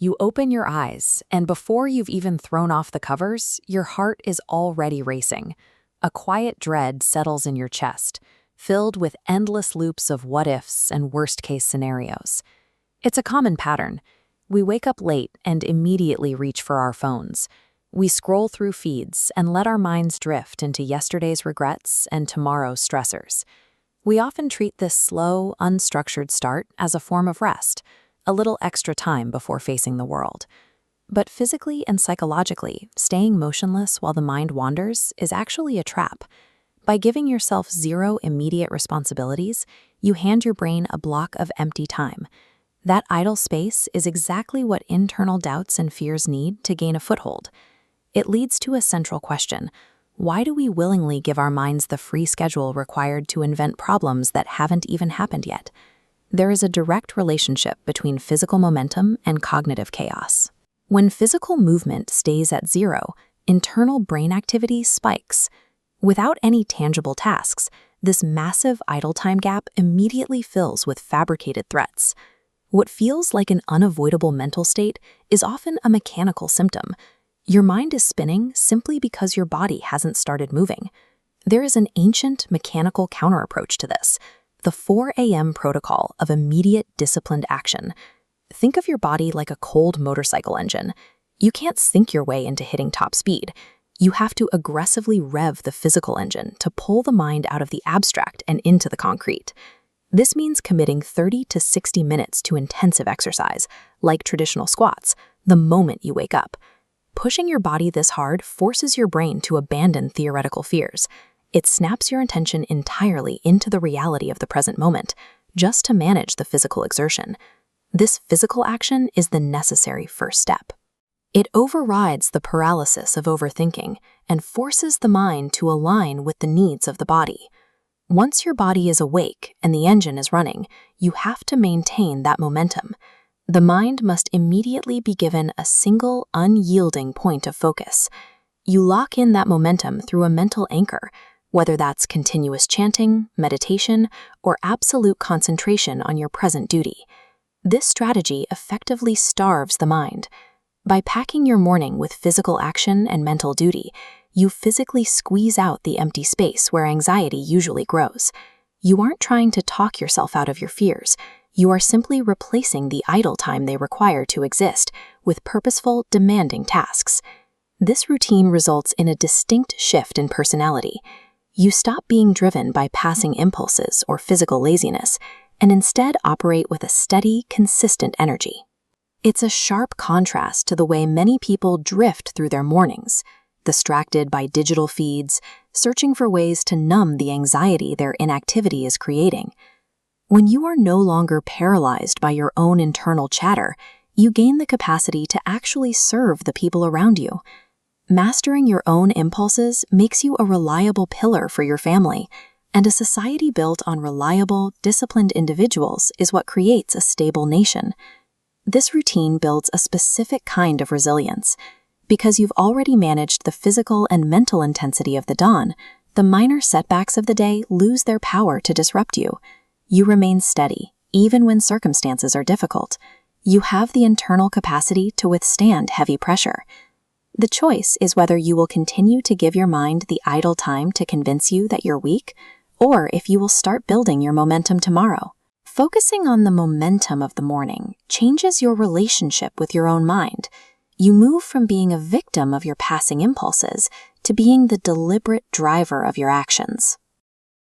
You open your eyes, and before you've even thrown off the covers, your heart is already racing. A quiet dread settles in your chest, filled with endless loops of what-ifs and worst-case scenarios. It's a common pattern. We wake up late and immediately reach for our phones. We scroll through feeds and let our minds drift into yesterday's regrets and tomorrow's stressors. We often treat this slow, unstructured start as a form of rest, a little extra time before facing the world. But physically and psychologically, staying motionless while the mind wanders is actually a trap. By giving yourself zero immediate responsibilities, you hand your brain a block of empty time. That idle space is exactly what internal doubts and fears need to gain a foothold. It leads to a central question. Why do we willingly give our minds the free schedule required to invent problems that haven't even happened yet? There is a direct relationship between physical momentum and cognitive chaos. When physical movement stays at zero, internal brain activity spikes. Without any tangible tasks, this massive idle time gap immediately fills with fabricated threats. What feels like an unavoidable mental state is often a mechanical symptom. Your mind is spinning simply because your body hasn't started moving. There is an ancient mechanical counterapproach to this, the 4 a.m. protocol of immediate disciplined action. Think of your body like a cold motorcycle engine. You can't sink your way into hitting top speed. You have to aggressively rev the physical engine to pull the mind out of the abstract and into the concrete. This means committing 30 to 60 minutes to intensive exercise, like traditional squats, the moment you wake up. Pushing your body this hard forces your brain to abandon theoretical fears. It snaps your attention entirely into the reality of the present moment, just to manage the physical exertion. This physical action is the necessary first step. It overrides the paralysis of overthinking and forces the mind to align with the needs of the body. Once your body is awake and the engine is running, you have to maintain that momentum. The mind must immediately be given a single, unyielding point of focus. You lock in that momentum through a mental anchor, whether that's continuous chanting, meditation, or absolute concentration on your present duty. This strategy effectively starves the mind. By packing your morning with physical action and mental duty, you physically squeeze out the empty space where anxiety usually grows. You aren't trying to talk yourself out of your fears. You are simply replacing the idle time they require to exist with purposeful, demanding tasks. This routine results in a distinct shift in personality. You stop being driven by passing impulses or physical laziness, and instead operate with a steady, consistent energy. It's a sharp contrast to the way many people drift through their mornings, distracted by digital feeds, searching for ways to numb the anxiety their inactivity is creating. When you are no longer paralyzed by your own internal chatter, you gain the capacity to actually serve the people around you. Mastering your own impulses makes you a reliable pillar for your family, and a society built on reliable, disciplined individuals is what creates a stable nation. This routine builds a specific kind of resilience. Because you've already managed the physical and mental intensity of the dawn, the minor setbacks of the day lose their power to disrupt you. You remain steady, even when circumstances are difficult. You have the internal capacity to withstand heavy pressure. The choice is whether you will continue to give your mind the idle time to convince you that you're weak, or if you will start building your momentum tomorrow. Focusing on the momentum of the morning changes your relationship with your own mind. You move from being a victim of your passing impulses to being the deliberate driver of your actions.